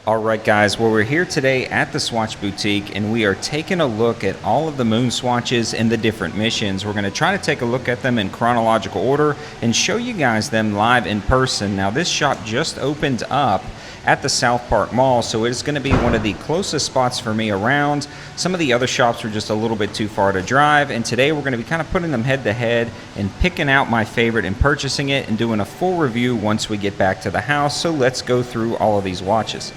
Alright guys, well we're here today at the Swatch Boutique and we are taking a look at all of the moon swatches and the different missions. We're going to try to take a look at them in chronological order and show you guys them live in person. Now this shop just opened up at the SouthPark Mall, so it's going to be one of the closest spots for me around. Some of the other shops were just a little bit too far to drive, and today we're going to be kind of putting them head to head and picking out my favorite and purchasing it and doing a full review once we get back to the house. So let's go through all of these watches.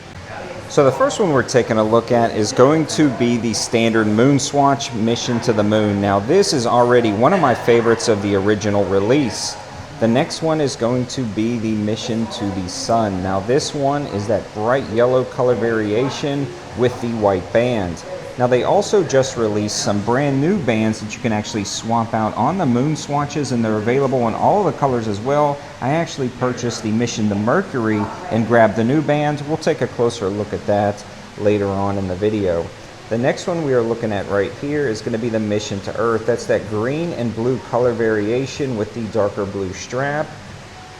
So the first one we're taking a look at is going to be the standard MoonSwatch Mission to the Moon. Now this is already one of my favorites of the original release. The next one is going to be the Mission to the Sun. Now this one is that bright yellow color variation with the white band. Now they also just released some brand new bands that you can actually swap out on the moon swatches, and they're available in all of the colors as well. I actually purchased the Mission to Mercury and grabbed the new band. We'll take a closer look at that later on in the video. The next one we are looking at right here is going to be the Mission to Earth. That's that green and blue color variation with the darker blue strap.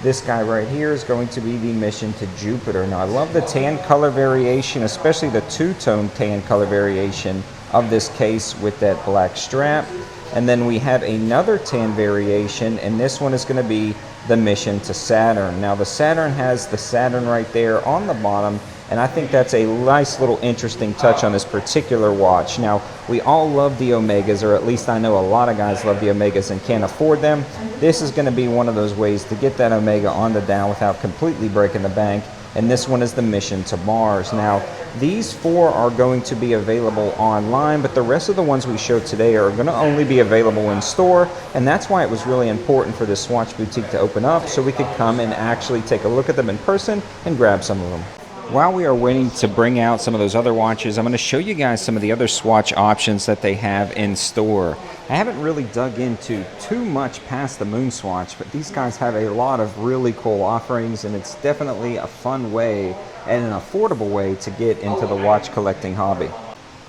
This guy right here is going to be the Mission to Jupiter. Now I love the tan color variation, especially the two-tone tan color variation of this case with that black strap. And then we have another tan variation, and this one is going to be the Mission to Saturn. Now the Saturn has the Saturn right there on the bottom, and I think that's a nice little interesting touch on this particular watch. Now, we all love the Omegas, or at least I know a lot of guys love the Omegas and can't afford them. This is going to be one of those ways to get that Omega on the dial without completely breaking the bank. And this one is the Mission to Mars. Now, these four are going to be available online, but the rest of the ones we showed today are going to only be available in store, and that's why it was really important for this Swatch Boutique to open up so we could come and actually take a look at them in person and grab some of them. While we are waiting to bring out some of those other watches, I'm going to show you guys some of the other swatch options that they have in store. I haven't really dug into too much past the MoonSwatch, but these guys have a lot of really cool offerings, and it's definitely a fun way and an affordable way to get into the watch collecting hobby.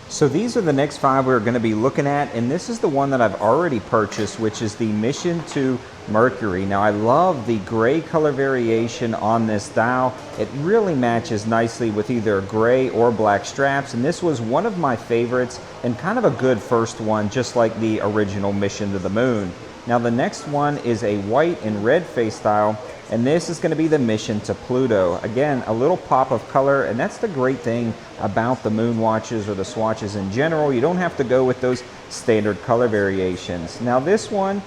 So these are the next five we're going to be looking at, and this is the one that I've already purchased, which is the Mission to Mercury. Now I love the gray color variation on this dial. It really matches nicely with either gray or black straps, and this was one of my favorites and kind of a good first one, just like the original Mission to the Moon. Now the next one is a white and red face dial, and this is going to be the Mission to Pluto. Again, a little pop of color, and that's the great thing about the moon watches or the swatches in general. You don't have to go with those standard color variations. Now this one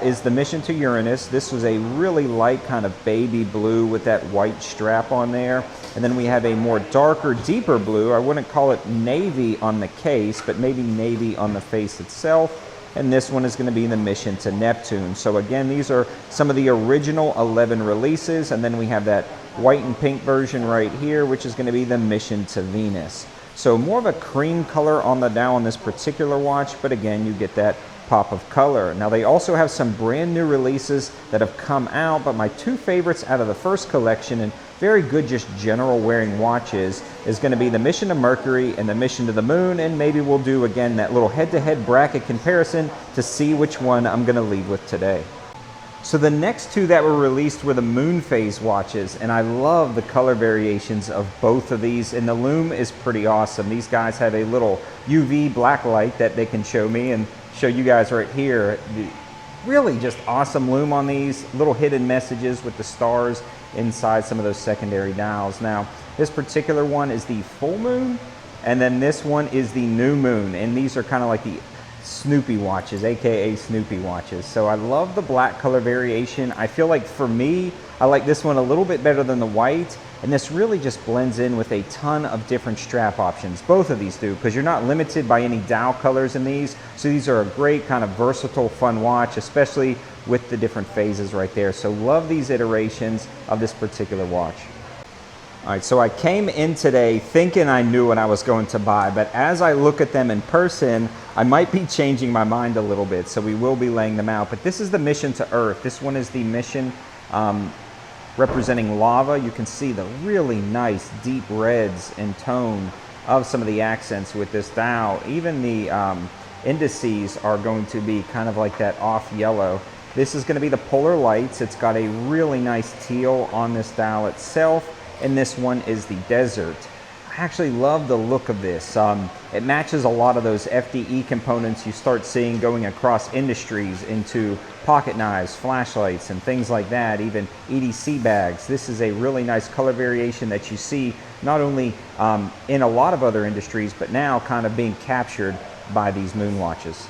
is the Mission to Uranus. This was a really light kind of baby blue with that white strap on there. And then we have a more darker, deeper blue. I wouldn't call it navy on the case, but maybe navy on the face itself. And this one is going to be the Mission to Neptune. So again, these are some of the original 11 releases, and then we have that white and pink version right here, which is going to be the Mission to Venus. So more of a cream color on the dial on this particular watch, but again, you get that pop of color. Now they also have some brand new releases that have come out, but my two favorites out of the first collection, and very good just general wearing watches, is going to be the Mission to Mercury and the Mission to the Moon, and maybe we'll do again that little head-to-head bracket comparison to see which one I'm going to leave with today. So the next two that were released were the Moonphase watches, and I love the color variations of both of these, and the lume is pretty awesome. These guys have a little UV black light that they can show me and show you guys right here. Really just awesome lume on these, little hidden messages with the stars inside some of those secondary dials. Now this particular one is the full moon, and then this one is the new moon, and these are kind of like the Snoopy watches, aka Snoopy watches. So I love the black color variation. I feel like for me, I like this one a little bit better than the white, and this really just blends in with a ton of different strap options. Both of these do, because you're not limited by any dial colors in these. So these are a great kind of versatile, fun watch, especially with the different phases right there. So love these iterations of this particular watch. All right, so I came in today thinking I knew what I was going to buy, but as I look at them in person, I might be changing my mind a little bit, so we will be laying them out. But this is the Mission to Earth. This one is the mission representing lava. You can see the really nice deep reds in tone of some of the accents with this dial. Even the indices are going to be kind of like that off yellow. This is going to be the polar lights. It's got a really nice teal on this dial itself, and this one is the desert. I actually love the look of this. It matches a lot of those FDE components you start seeing going across industries into pocket knives, flashlights, and things like that, even EDC bags. This is a really nice color variation that you see not only in a lot of other industries, but now kind of being captured by these moon watches.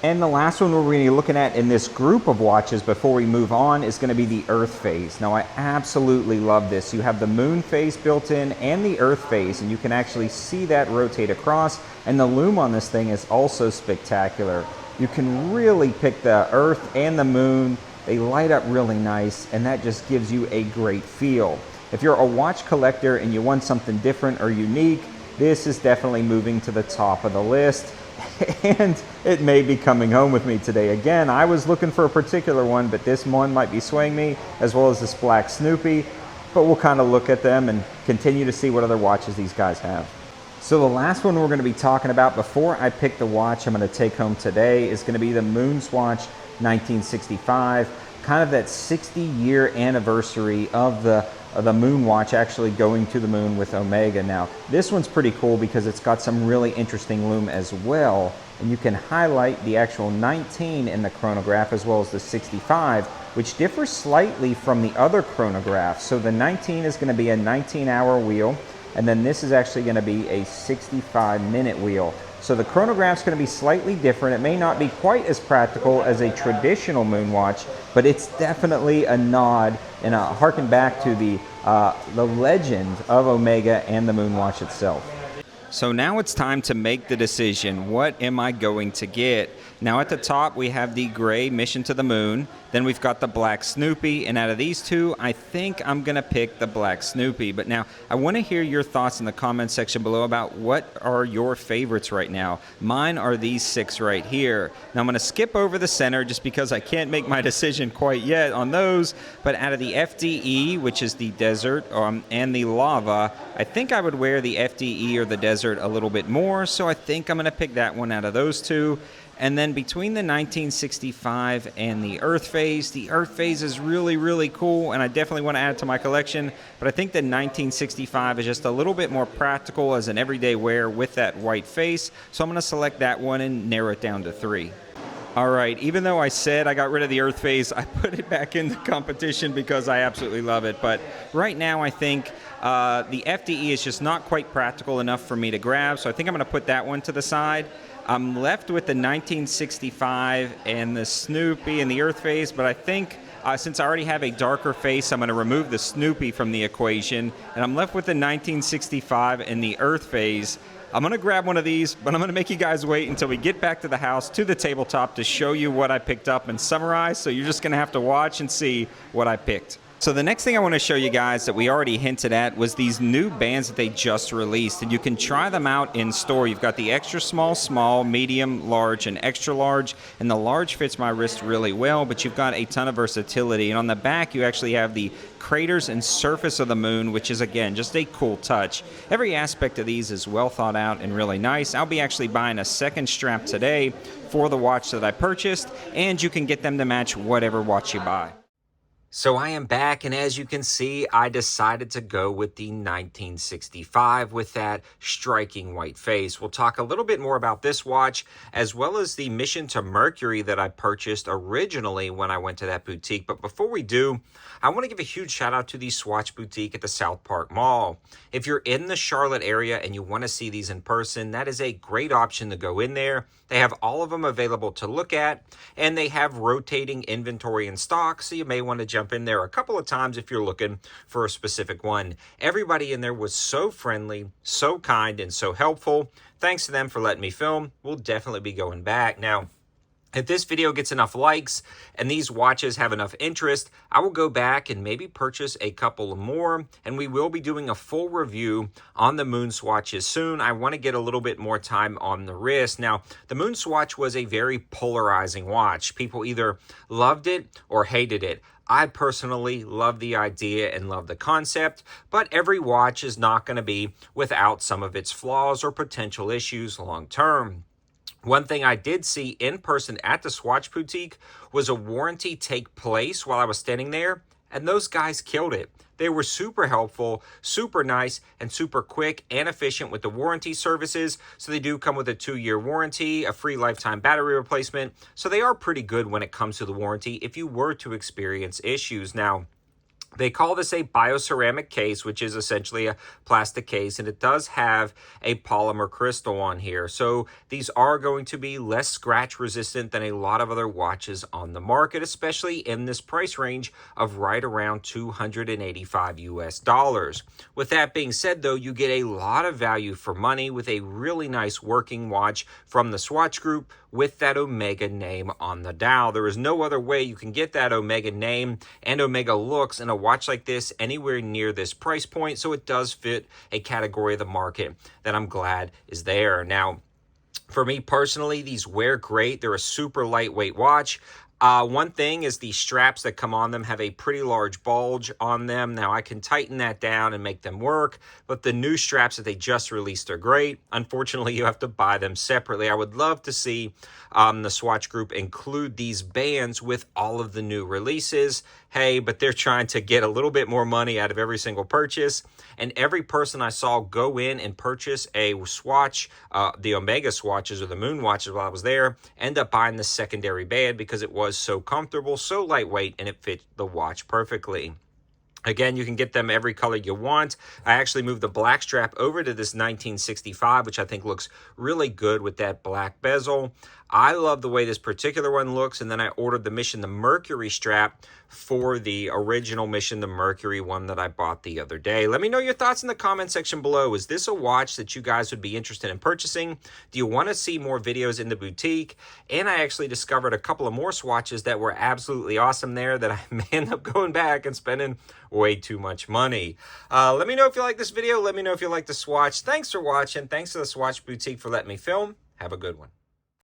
And the last one we're going to be looking at in this group of watches before we move on is going to be the Earth phase. Now, I absolutely love this. You have the moon phase built in and the Earth phase, and you can actually see that rotate across. And the lume on this thing is also spectacular. You can really pick the Earth and the moon. They light up really nice, and that just gives you a great feel. If you're a watch collector and you want something different or unique, this is definitely moving to the top of the list. And it may be coming home with me today. Again, I was looking for a particular one, but this one might be swaying me, as well as this black Snoopy. But we'll kind of look at them and continue to see what other watches these guys have. So the last one we're going to be talking about before I pick the watch I'm going to take home today is going to be the MoonSwatch 1965. Kind of that 60-year anniversary of the moon watch actually going to the moon with Omega. Now, this one's pretty cool because it's got some really interesting lume as well, and you can highlight the actual 19 in the chronograph as well as the 65, which differs slightly from the other chronographs. So the 19 is going to be a 19-hour wheel, and then this is actually going to be a 65-minute wheel. So the chronograph's going to be slightly different. It may not be quite as practical as a traditional moon watch, but it's definitely a nod and a harken back to the legend of Omega and the moon watch itself. So now it's time to make the decision. What am I going to get? Now at the top we have the gray Mission to the Moon. Then we've got the black Snoopy, and out of these two, I think I'm gonna pick the black Snoopy. But now I want to hear your thoughts in the comment section below about what are your favorites right now. Mine are these 6 right here. Now I'm gonna skip over the center just because I can't make my decision quite yet on those. But out of the FDE, which is the desert, and the lava, I think I would wear the FDE or the desert a little bit more. So I think I'm gonna pick that one out of those two. And then between the 1965 and the Earth phase is really, really cool, and I definitely want to add it to my collection. But I think the 1965 is just a little bit more practical as an everyday wear with that white face. So I'm going to select that one and narrow it down to 3. All right, even though I said I got rid of the Earth phase, I put it back in the competition because I absolutely love it. But right now I think the FDE is just not quite practical enough for me to grab, so I think I'm going to put that one to the side. I'm left with the 1965 and the Snoopy and the Earth phase, but I think since I already have a darker face, I'm going to remove the Snoopy from the equation, and I'm left with the 1965 and the Earth phase. I'm going to grab one of these, but I'm going to make you guys wait until we get back to the house, to the tabletop, to show you what I picked up and summarize, so you're just going to have to watch and see what I picked. So the next thing I want to show you guys that we already hinted at was these new bands that they just released, and you can try them out in store. You've got the extra small, small, medium, large, and extra large, and the large fits my wrist really well, but you've got a ton of versatility. And on the back, you actually have the craters and surface of the moon, which is, again, just a cool touch. Every aspect of these is well thought out and really nice. I'll be actually buying a second strap today for the watch that I purchased, and you can get them to match whatever watch you buy. So I am back, and as you can see, I decided to go with the 1965 with that striking white face. We'll talk a little bit more about this watch, as well as the Mission to Mercury that I purchased originally when I went to that boutique. But before we do, I want to give a huge shout out to the Swatch Boutique at the SouthPark Mall. If you're in the Charlotte area and you want to see these in person, that is a great option to go in there. They have all of them available to look at, and they have rotating inventory in stock, so you may want to jump in there a couple of times if you're looking for a specific one. Everybody in there was so friendly, so kind, and so helpful. Thanks to them for letting me film. We'll definitely be going back. Now, if this video gets enough likes and these watches have enough interest, I will go back and maybe purchase a couple more, and we will be doing a full review on the MoonSwatches soon. I want to get a little bit more time on the wrist. Now, the MoonSwatch was a very polarizing watch. People either loved it or hated it. I personally love the idea and love the concept, but every watch is not going to be without some of its flaws or potential issues long term. One thing I did see in person at the Swatch Boutique was a warranty take place while I was standing there and those guys killed it. They were super helpful, super nice, and super quick and efficient with the warranty services. So they do come with a 2-year warranty, a free lifetime battery replacement. So they are pretty good when it comes to the warranty if you were to experience issues. Now, they call this a bioceramic case, which is essentially a plastic case, and it does have a polymer crystal on here. So these are going to be less scratch resistant than a lot of other watches on the market, especially in this price range of right around $285 US. With that being said, though, you get a lot of value for money with a really nice working watch from the Swatch Group with that Omega name on the dial. There is no other way you can get that Omega name and Omega looks in a watch like this anywhere near this price point. So it does fit a category of the market that I'm glad is there. Now, for me personally, these wear great. They're a super lightweight watch. One thing is the straps that come on them have a pretty large bulge on them. Now, I can tighten that down and make them work, but the new straps that they just released are great. Unfortunately, you have to buy them separately. I would love to see the Swatch Group include these bands with all of the new releases. Hey, but they're trying to get a little bit more money out of every single purchase. And every person I saw go in and purchase a Swatch, the Omega swatches or the Moon watches while I was there, end up buying the secondary band because it was so comfortable, so lightweight, and it fit the watch perfectly. Again, you can get them every color you want. I actually moved the black strap over to this 1965, which I think looks really good with that black bezel. I love the way this particular one looks, and then I ordered the Mercury strap for the original the Mercury one that I bought the other day. Let me know your thoughts in the comment section below. Is this a watch that you guys would be interested in purchasing? Do you want to see more videos in the boutique? And I actually discovered a couple of more swatches that were absolutely awesome there that I may end up going back and spending way too much money. Let me know if you like this video. Let me know if you like the swatch. Thanks for watching. Thanks to the Swatch Boutique for letting me film. Have a good one.